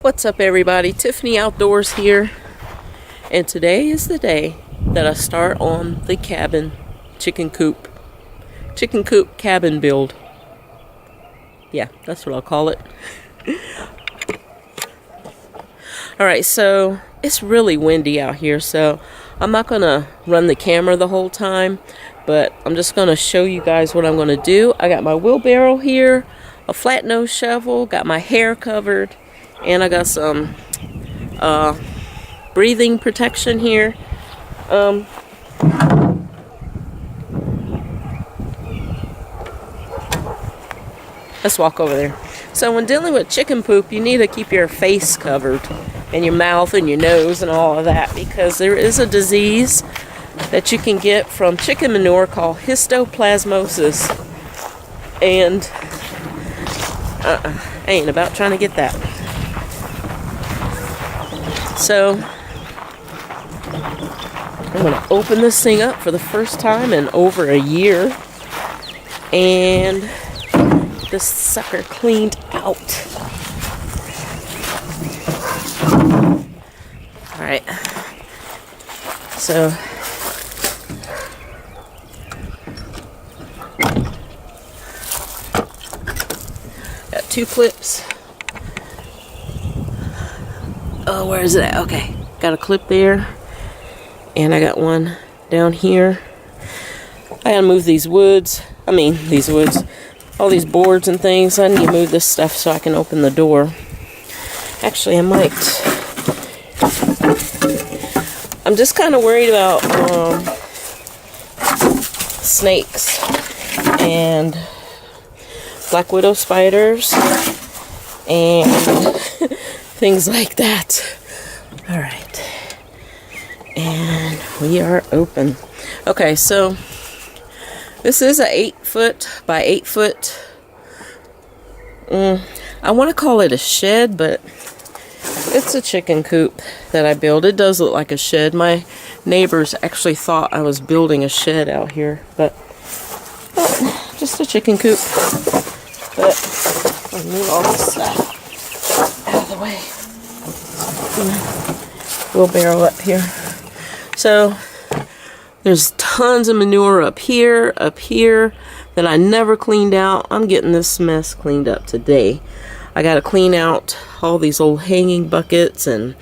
What's up, everybody? Tiffany Outdoors here, and today is the day that I start on the chicken coop cabin build. Yeah, that's what I'll call it. Alright, so it's really windy out here, so I'm not gonna run the camera the whole time, but I'm just gonna show you guys what I'm gonna do. I got my wheelbarrow here, a flat nose shovel, got my hair covered, and I got some breathing protection here. Let's walk over there. So when dealing with chicken poop, you need to keep your face covered, and your mouth and your nose and all of that, because there is a disease that you can get from chicken manure called histoplasmosis, and I ain't about trying to get that. So I'm going to open this thing up for the first time in over a year and get this sucker cleaned out. Alright, so got two clips. Oh, where is it at? Okay, got a clip there, and I got one down here. I gotta move these woods, all these boards and things. I need to move this stuff so I can open the door. Actually, I might. I'm just kind of worried about snakes and black widow spiders and things like that. Alright. And we are open. Okay, so this is a 8-foot by 8-foot. I want to call it a shed, but it's a chicken coop that I built. It does look like a shed. My neighbors actually thought I was building a shed out here, but just a chicken coop. But I'll move all this stuff out of the way. Wheelbarrow up here. So there's tons of manure up here that I never cleaned out. I'm getting this mess cleaned up today. I got to clean out all these old hanging buckets and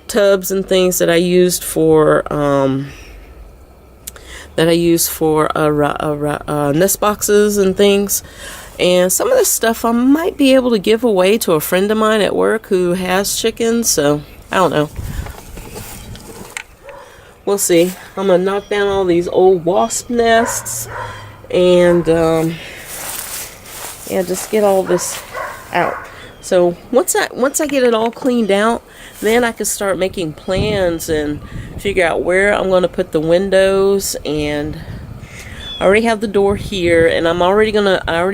tubs and things that I used for nest boxes and things. And some of this stuff I might be able to give away to a friend of mine at work who has chickens, so I don't know. We'll see. I'm gonna knock down all these old wasp nests and yeah, just get all this out. So once I get it all cleaned out, then I can start making plans and figure out where I'm gonna put the windows. And I already have the door here, and I already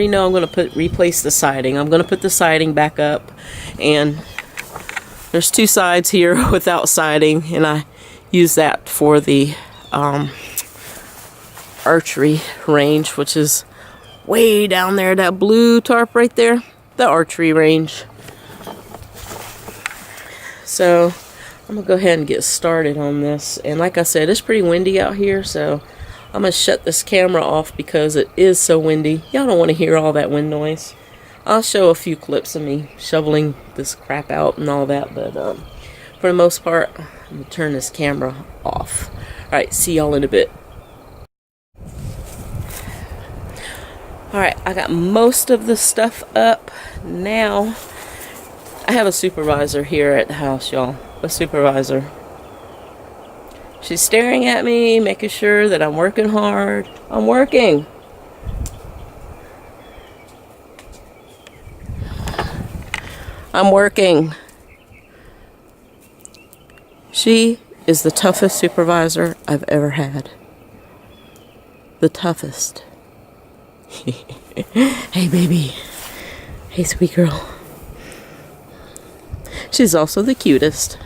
know I'm gonna replace the siding. I'm gonna put the siding back up, and there's two sides here without siding, and I use that for the archery range, which is way down there, that blue tarp right there, the archery range. So I'm gonna go ahead and get started on this. And like I said, it's pretty windy out here, so I'm gonna shut this camera off because it is so windy. Y'all don't want to hear all that wind noise. I'll show a few clips of me shoveling this crap out and all that, but for the most part, I'm gonna turn this camera off. Alright, see y'all in a bit. Alright, I got most of the stuff up now. I have a supervisor here at the house, y'all. A supervisor. She's staring at me, making sure that I'm working hard. I'm working. I'm working. She is the toughest supervisor I've ever had. The toughest. Hey, baby. Hey, sweet girl. She's also the cutest.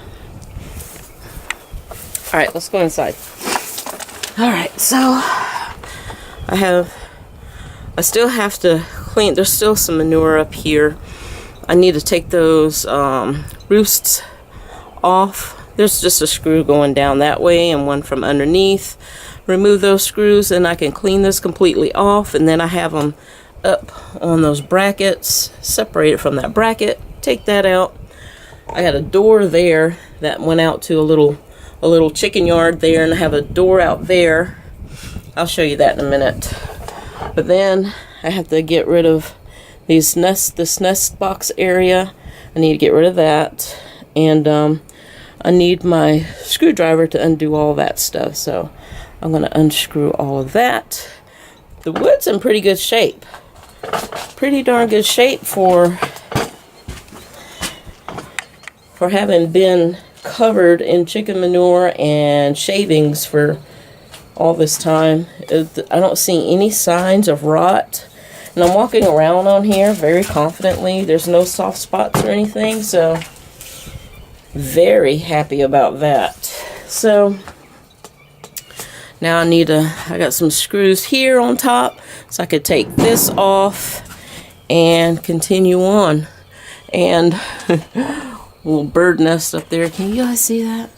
Alright, let's go inside. Alright, so I still have to clean. There's still some manure up here. I need to take those roofs off. There's just a screw going down that way and one from underneath. Remove those screws and I can clean this completely off, and then I have them up on those brackets, separated from that bracket. Take that out. I got a door there that went out to a little chicken yard there, and I have a door out there. I'll show you that in a minute. But then I have to get rid of this nest box area. I need to get rid of that, and I need my screwdriver to undo all that stuff. So I'm going to unscrew all of that. The wood's in pretty good shape. Pretty darn good shape for having been covered in chicken manure and shavings for all this time. I don't see any signs of rot. And I'm walking around on here very confidently. There's no soft spots or anything, so very happy about that. So now I got some screws here on top, so I could take this off and continue on. And little bird nest up there. Can you guys see that?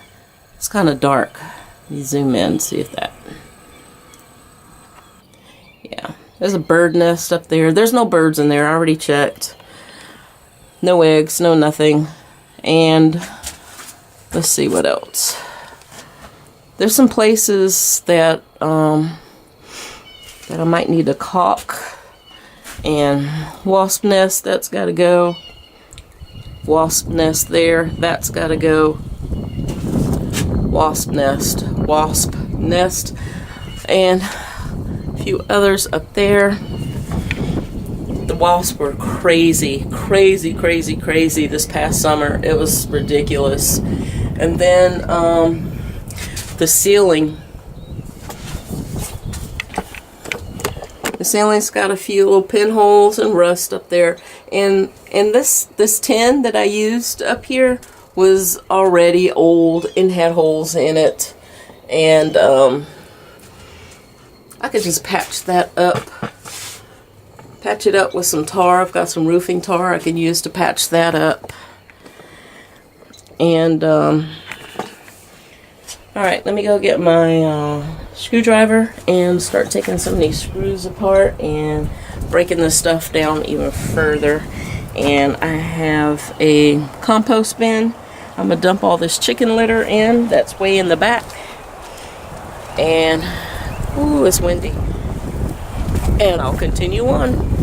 It's kind of dark. Let me zoom in and see if that... Yeah, there's a bird nest up there. There's no birds in there. I already checked. No eggs, no nothing. And let's see what else. There's some places that I might need to caulk. And wasp nest, that's got to go. Wasp nest there, that's got to go. Wasp nest, and a few others up there. The wasps were crazy this past summer. It was ridiculous. And then the ceiling. The ceiling's got a few little pinholes and rust up there. And this tin that I used up here was already old and had holes in it. And I could just patch that up. Patch it up with some tar. I've got some roofing tar I can use to patch that up. And alright, let me go get my screwdriver and start taking some of these screws apart and breaking this stuff down even further. And I have a compost bin. I'm gonna dump all this chicken litter in. That's way in the back. And ooh, it's windy. And I'll continue on.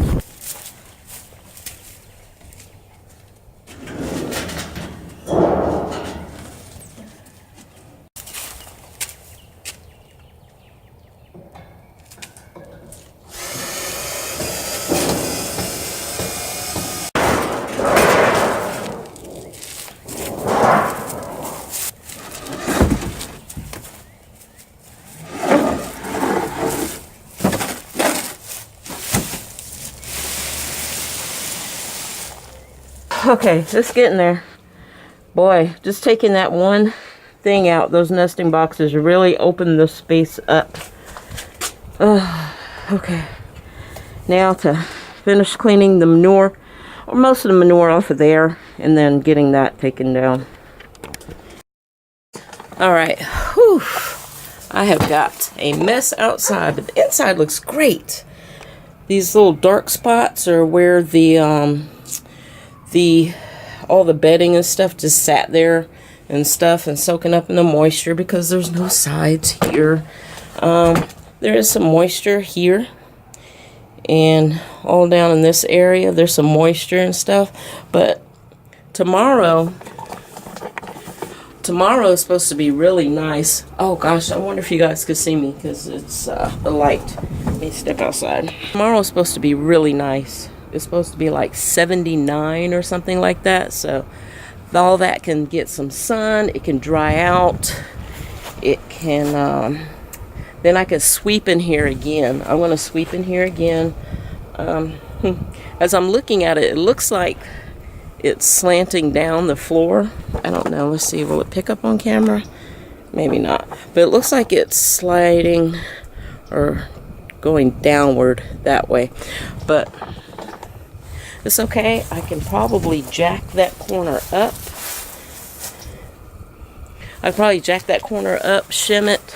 Okay, just getting there. Boy, just taking that one thing out, those nesting boxes, really opened the space up. Okay. Now to finish cleaning the manure, or most of the manure off of there, and then getting that taken down. Alright, whew. I have got a mess outside, but the inside looks great. These little dark spots are where all the bedding and stuff just sat there and stuff and soaking up in the moisture because there's no sides here. There is some moisture here and all down in this area there's some moisture and stuff, but tomorrow is supposed to be really nice. Oh gosh, I wonder if you guys could see me because it's the light. Let me step outside. Tomorrow is supposed to be really nice. It's supposed to be like 79 or something like that. So all that can get some sun. It can dry out. It can, then I can sweep in here again. I'm going to sweep in here again. As I'm looking at it, it looks like it's slanting down the floor. I don't know. Let's see. Will it pick up on camera? Maybe not. But it looks like it's sliding or going downward that way. But it's okay. I can probably jack that corner up I'd probably jack that corner up, shim it,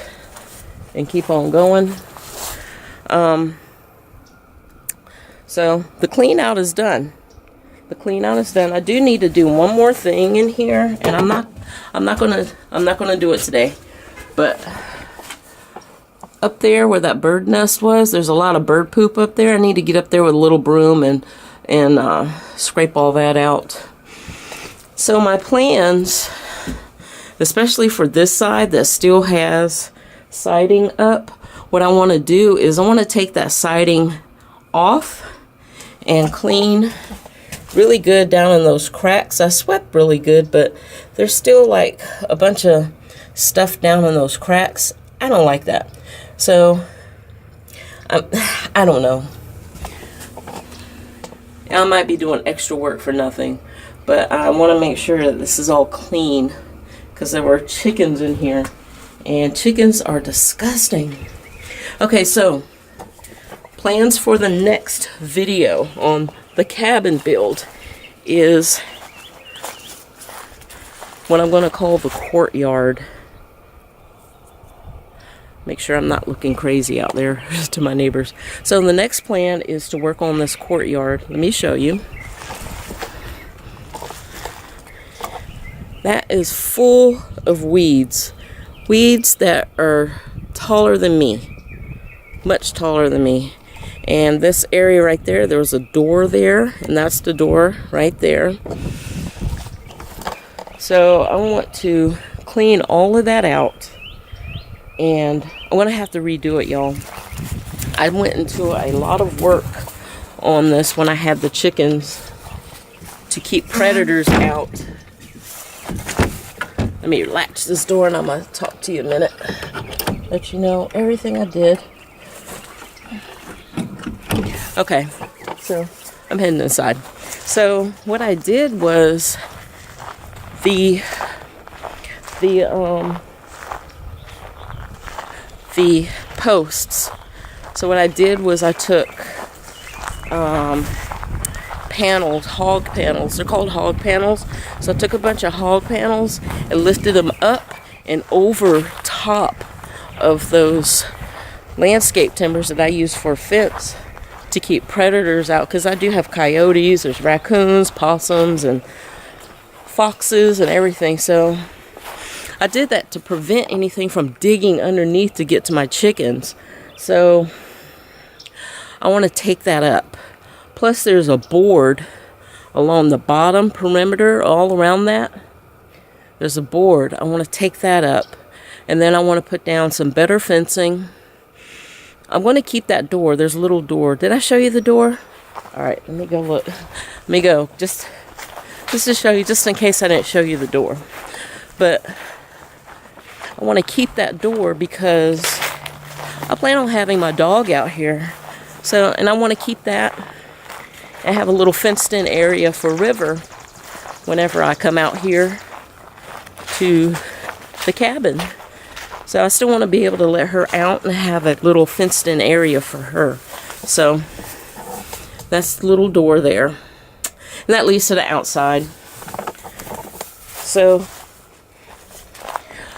and keep on going. So the clean out is done. The clean out is done. I do need to do one more thing in here, and I'm not gonna do it today. But up there where that bird nest was, there's a lot of bird poop up there. I need to get up there with a little broom and scrape all that out. So my plans, especially for this side that still has siding up, what I want to do is I want to take that siding off and clean really good down in those cracks. I swept really good, but there's still like a bunch of stuff down in those cracks. I don't like that. So I don't know. I might be doing extra work for nothing, but I want to make sure that this is all clean, because there were chickens in here, and chickens are disgusting. Okay, so plans for the next video on the cabin build is what I'm going to call the courtyard. Make sure I'm not looking crazy out there to my neighbors. So the next plan is to work on this courtyard. Let me show you. That is full of weeds. Weeds that are taller than me. Much taller than me. And this area right there, there was a door there, and that's the door right there. So I want to clean all of that out, and I'm going to have to redo it, y'all. I went into a lot of work on this when I had the chickens to keep predators out. Let me latch this door and I'm going to talk to you a minute. Let you know everything I did. Okay, so I'm heading inside. So what I did was the posts. So what I did was I took panels, hog panels. They're called hog panels. So I took a bunch of hog panels and lifted them up and over top of those landscape timbers that I use for fence to keep predators out, because I do have coyotes, there's raccoons, possums, and foxes and everything. So I did that to prevent anything from digging underneath to get to my chickens. So I want to take that up. Plus there's a board along the bottom perimeter all around that. There's a board. I want to take that up, and then I want to put down some better fencing. I'm going to keep that door. There's a little door. Did I show you the door? All right, let me go look. Let me go. Just to show you, just in case I didn't show you the door. But I want to keep that door because I plan on having my dog out here. So, and I want to keep that and have a little fenced in area for River whenever I come out here to the cabin. So I still want to be able to let her out and have a little fenced in area for her. So that's the little door there. And that leads to the outside. So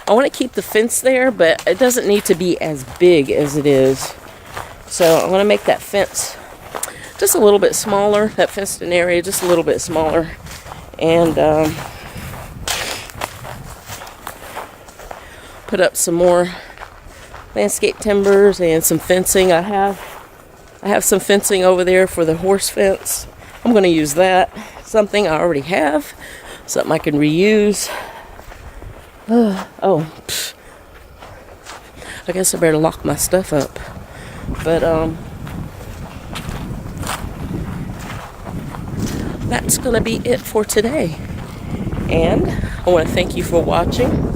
I want to keep the fence there, but it doesn't need to be as big as it is. So I'm going to make that fence just a little bit smaller, that fenced in area just a little bit smaller. And put up some more landscape timbers and some fencing. I have some fencing over there for the horse fence. I'm going to use that. Something I already have, something I can reuse. I guess I better lock my stuff up. But that's going to be it for today. And I want to thank you for watching.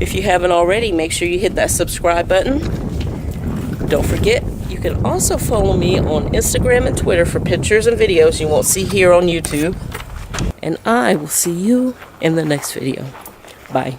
If you haven't already, make sure you hit that subscribe button. Don't forget, you can also follow me on Instagram and Twitter for pictures and videos you won't see here on YouTube. And I will see you in the next video. Bye.